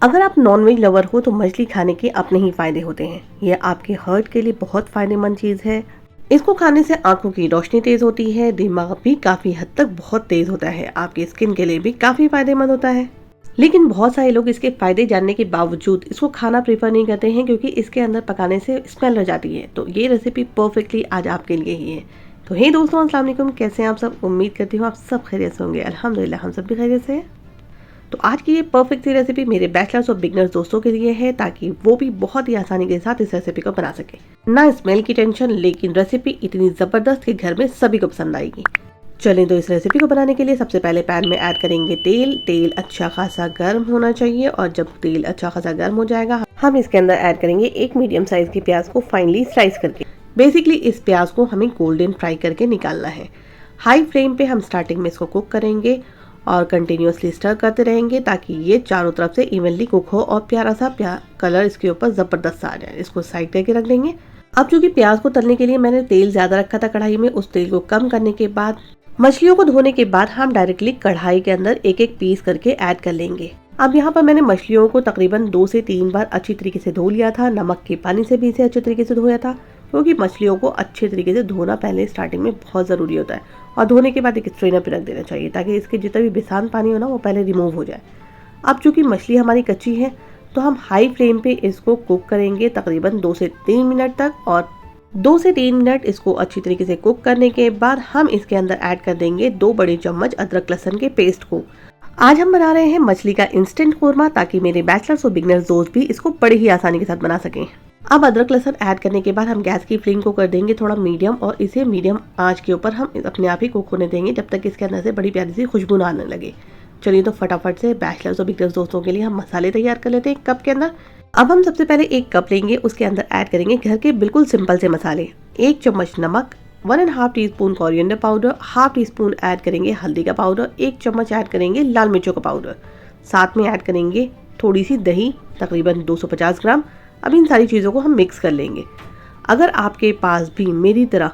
अगर आप nonveg lover हो तो मछली खाने के अपने ही फायदे होते हैं। यह आपके हार्ट के लिए बहुत फायदेमंद चीज़ है। इसको खाने से आंखों की रोशनी तेज होती है, दिमाग भी काफी हद तक बहुत तेज होता है, आपकी स्किन के लिए भी काफी फायदेमंद होता है। लेकिन बहुत सारे लोग इसके फायदे जानने के बावजूद इसको खाना प्रेफर नहीं करते हैं, क्योंकि इसके अंदर पकाने से स्मेल रह जाती है। तो ये रेसिपी परफेक्टली आज आपके लिए ही है। तो हे दोस्तों, अस्सलाम वालेकुम, कैसे हैं आप सब। उम्मीद करती हूँ आप सब खैरियत से होंगे। अल्हम्दुलिल्लाह हम सब भी खैरियत से हैं। तो आज की ये परफेक्ट सी रेसिपी मेरे बैचलर्स और बिगनर्स दोस्तों के लिए है, ताकि वो भी बहुत ही आसानी के साथ इस रेसिपी को बना सके। ना स्मेल की टेंशन, लेकिन रेसिपी इतनी जबरदस्त कि घर में सभी को पसंद आएगी। चलें, तो इस रेसिपी को बनाने के लिए सबसे पहले पैन में ऐड करेंगे तेल। तेल अच्छा खासा गर्म होना चाहिए, और जब तेल अच्छा खासा गर्म हो जाएगा हम इसके अंदर ऐड करेंगे एक मीडियम साइज की प्याज को फाइनली स्लाइस करके। बेसिकली इस प्याज को हमें गोल्डन फ्राई करके निकालना है। हाई फ्लेम पे हम स्टार्टिंग में इसको कुक करेंगे और कंटिन्यूअसली स्टर करते रहेंगे, ताकि ये चारों तरफ से इवनली कुक हो और प्यारा सा कलर इसके ऊपर जबरदस्त आ जाए। इसको साइड करके रख देंगे। अब चूंकि प्याज को तलने के लिए मैंने तेल ज्यादा रखा था कढ़ाई में, उस तेल को कम करने के बाद मछलियों को धोने के बाद हम डायरेक्टली कढ़ाई के अंदर एक एक पीस करके ऐड कर लेंगे। अब यहाँ पर मैंने मछलियों को तकरीबन 2 से 3 बार अच्छी तरीके से धो लिया था। नमक के पानी से भी इसे अच्छे तरीके से धोया था, क्योंकि मछलियों को अच्छे तरीके से धोना पहले स्टार्टिंग में बहुत ज़रूरी होता है। और धोने के बाद एक स्ट्रेनर पे रख देना चाहिए, ताकि इसके जितना भी बेसान पानी हो ना वो पहले रिमूव हो जाए। अब चूंकि मछली हमारी कच्ची है, तो हम हाई फ्लेम पे इसको कुक करेंगे तकरीबन 2 से 3 मिनट तक। और 2 से 3 मिनट इसको अच्छी तरीके से कुक करने के बाद हम इसके अंदर ऐड कर देंगे 2 बड़े चम्मच अदरक लहसुन के पेस्ट को। आज हम बना रहे हैं मछली का इंस्टेंट कोरमा, ताकि मेरे बैचलर्स और बिगनर्स दोस्त भी इसको बड़ी ही आसानी के साथ बना सकें। अब अदरक लहसुन ऐड करने के बाद हम गैस की फ्लेम को कर देंगे थोड़ा मीडियम, और इसे मीडियम आंच के ऊपर हम अपने आप ही कुक होने देंगे, जब तक इसके अंदर से बड़ी प्यारी सी खुशबू ना आने लगे। चलिए, तो फटाफट से बैचलर्स और बिगनर्स दोस्तों के लिए हम मसाले तैयार कर लेते हैं कप के अंदर। अब हम सबसे पहले एक कप लेंगे, उसके अंदर ऐड करेंगे घर के बिल्कुल सिंपल से मसाले। 1 चम्मच नमक, 1.5 teaspoon coriander powder, half tea spoon add करेंगे हल्दी का पाउडर, 1 चम्मच ऐड करेंगे लाल मिर्चों का पाउडर, साथ में ऐड करेंगे थोड़ी सी दही तकरीबन 250 ग्राम। अब इन सारी चीज़ों को हम मिक्स कर लेंगे। अगर आपके पास भी मेरी तरह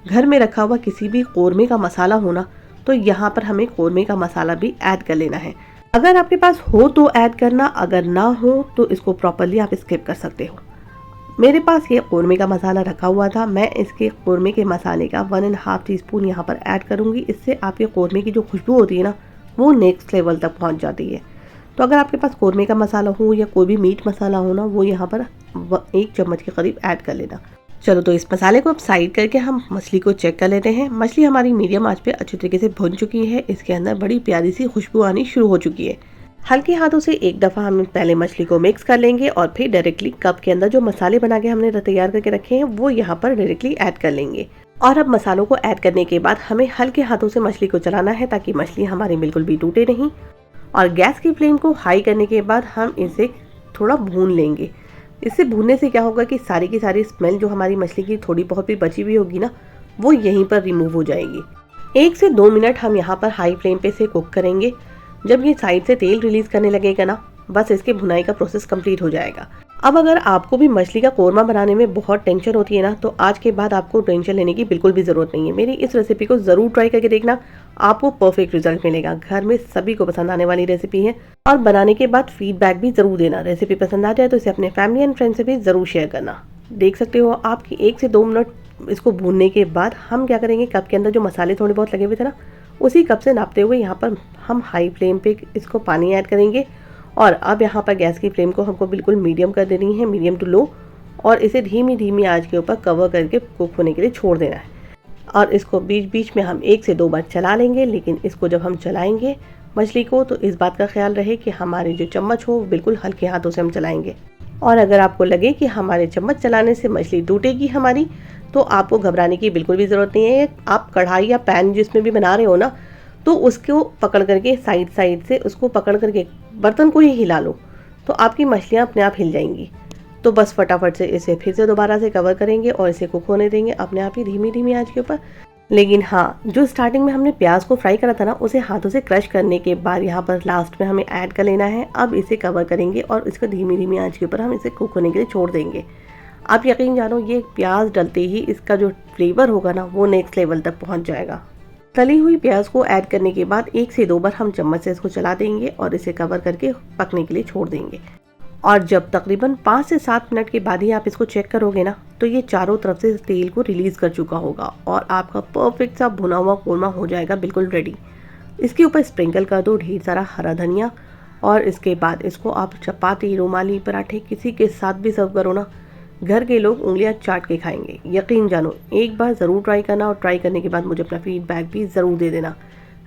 घर में रखा हुआ किसी भी कोरमे का मसाला होना, तो यहाँ पर हमें कोरमे का मसाला भी ऐड कर लेना है। अगर आपके पास हो तो ऐड करना, अगर ना हो तो इसको प्रॉपरली आप स्किप कर सकते हो। मेरे पास ये कोरमे का मसाला रखा हुआ था, मैं इसके कोरमे के मसाले का 1.5 टीस्पून यहाँ पर ऐड करूँगी। इससे आपके कोरमे की जो खुशबू होती है ना, वो नेक्स्ट लेवल तक पहुँच जाती है। तो अगर आपके पास कोरमे का मसाला हो या कोई भी मीट मसाला हो ना, वो यहाँ पर 1 चम्मच के करीब ऐड कर लेना। चलो, तो इस मसाले को अब साइड करके हम मछली को चेक कर लेते हैं। मछली हमारी मीडियम आंच पे अच्छी तरीके से भुन चुकी है। इसके अंदर बड़ी प्यारी सी खुशबू आनी शुरू हो चुकी है। हल्के हाथों से एक दफ़ा हम पहले मछली को मिक्स कर लेंगे, और फिर डायरेक्टली कप के अंदर जो मसाले बना के हमने तैयार करके रखे हैं वो यहाँ पर डायरेक्टली ऐड कर लेंगे। और अब मसालों को ऐड करने के बाद हमें हल्के हाथों से मछली को चलाना है, ताकि मछली हमारी बिल्कुल भी टूटे नहीं। और गैस की फ्लेम को हाई करने के बाद हम इसे थोड़ा भून लेंगे। इससे भूनने से क्या होगा कि सारी की सारी स्मेल जो हमारी मछली की थोड़ी बहुत भी बची हुई होगी ना, वो यहीं पर रिमूव हो जाएगी। 1 से 2 मिनट हम यहाँ पर हाई फ्लेम पे से कुक करेंगे। जब ये साइड से तेल रिलीज करने लगेगा ना, बस इसके भुनाई का प्रोसेस कंप्लीट हो जाएगा। अब अगर आपको भी मछली का कोरमा बनाने में बहुत टेंशन होती है ना, तो आज के बाद आपको टेंशन लेने की बिल्कुल भी ज़रूरत नहीं है। मेरी इस रेसिपी को ज़रूर ट्राई करके देखना, आपको परफेक्ट रिजल्ट मिलेगा। घर में सभी को पसंद आने वाली रेसिपी है। और बनाने के बाद फीडबैक भी ज़रूर देना। रेसिपी पसंद आ जाए तो इसे अपने फैमिली एंड फ्रेंड से भी ज़रूर शेयर करना। देख सकते हो आपकी 1 से 2 मिनट इसको भूनने के बाद हम क्या करेंगे, कप के अंदर जो मसाले थोड़े बहुत लगे हुए थे ना, उसी कप से नापते हुए यहाँ पर हम हाई फ्लेम पे इसको पानी ऐड करेंगे। और अब यहाँ पर गैस की फ्लेम को हमको बिल्कुल मीडियम कर देनी है, मीडियम टू लो, और इसे धीमी धीमी आंच के ऊपर कवर करके कुक होने के लिए छोड़ देना है। और इसको बीच बीच में हम 1 से 2 बार चला लेंगे। लेकिन इसको जब हम चलाएंगे मछली को, तो इस बात का ख्याल रहे कि हमारे जो चम्मच हो बिल्कुल हल्के हाथों से हम चलाएंगे। और अगर आपको लगे कि हमारे चम्मच चलाने से मछली टूटेगी हमारी, तो आपको घबराने की बिल्कुल भी ज़रूरत नहीं है। आप कढ़ाई या पैन जिसमें भी बना रहे हो ना, तो उसको पकड़ करके साइड साइड से उसको पकड़ करके बर्तन को ही हिला लो, तो आपकी मछलियाँ अपने आप हिल जाएंगी। तो बस फटाफट से इसे फिर से दोबारा से कवर करेंगे और इसे कुक होने देंगे अपने आप ही धीमी धीमी आंच के ऊपर। लेकिन हाँ, जो स्टार्टिंग में हमने प्याज को फ्राई करा था ना, उसे हाथों से क्रश करने के बाद यहाँ पर लास्ट में हमें ऐड कर लेना है। अब इसे कवर करेंगे और इसको धीमी धीमी आंच के ऊपर हम इसे कुक होने के लिए छोड़ देंगे। आप यकीन जानो, ये प्याज डलते ही इसका जो फ्लेवर होगा ना, वो नेक्स्ट लेवल तक पहुँच जाएगा। तली हुई प्याज को ऐड करने के बाद 1 से 2 बार हम चम्मच से इसको चला देंगे और इसे कवर करके पकने के लिए छोड़ देंगे। और जब तकरीबन 5 से 7 मिनट के बाद ही आप इसको चेक करोगे ना, तो ये चारों तरफ से तेल को रिलीज कर चुका होगा और आपका परफेक्ट सा भुना हुआ कोरमा हो जाएगा बिल्कुल रेडी। इसके ऊपर स्प्रिंकल कर दो ढेर सारा हरा धनिया और इसके बाद इसको आप चपाती, रुमाली, पराठे किसी के साथ भी सर्व करो ना, घर के लोग उंगलियां चाट के खाएंगे। यकीन जानो, एक बार ज़रूर ट्राई करना और ट्राई करने के बाद मुझे अपना फीडबैक भी ज़रूर दे देना।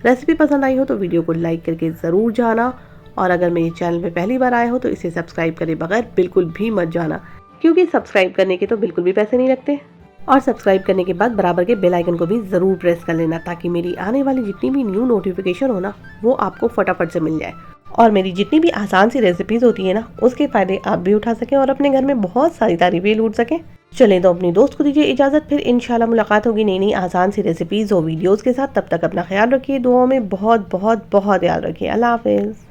रेसिपी पसंद आई हो तो वीडियो को लाइक करके ज़रूर जाना और अगर मेरे चैनल पे पहली बार आए हो तो इसे सब्सक्राइब करे बगैर बिल्कुल भी मत जाना, क्योंकि सब्सक्राइब करने के तो बिल्कुल भी पैसे नहीं लगते। और सब्सक्राइब करने के बाद बराबर के बेल आइकन को भी ज़रूर प्रेस कर लेना, ताकि मेरी आने वाली जितनी भी न्यू नोटिफिकेशन हो ना, वो आपको फटाफट से मिल जाए और मेरी जितनी भी आसान सी रेसिपीज होती है ना, उसके फायदे आप भी उठा सकें और अपने घर में बहुत सारी तारीफें लूट सकें। चलें तो अपनी दोस्त को दीजिए इजाज़त, फिर इंशाल्लाह मुलाकात होगी नई नई आसान सी रेसिपीज़ और वीडियोज़ के साथ। तब तक अपना ख्याल रखिए, दुआओं में बहुत बहुत बहुत याद रखिए। अल्लाह हाफिज़।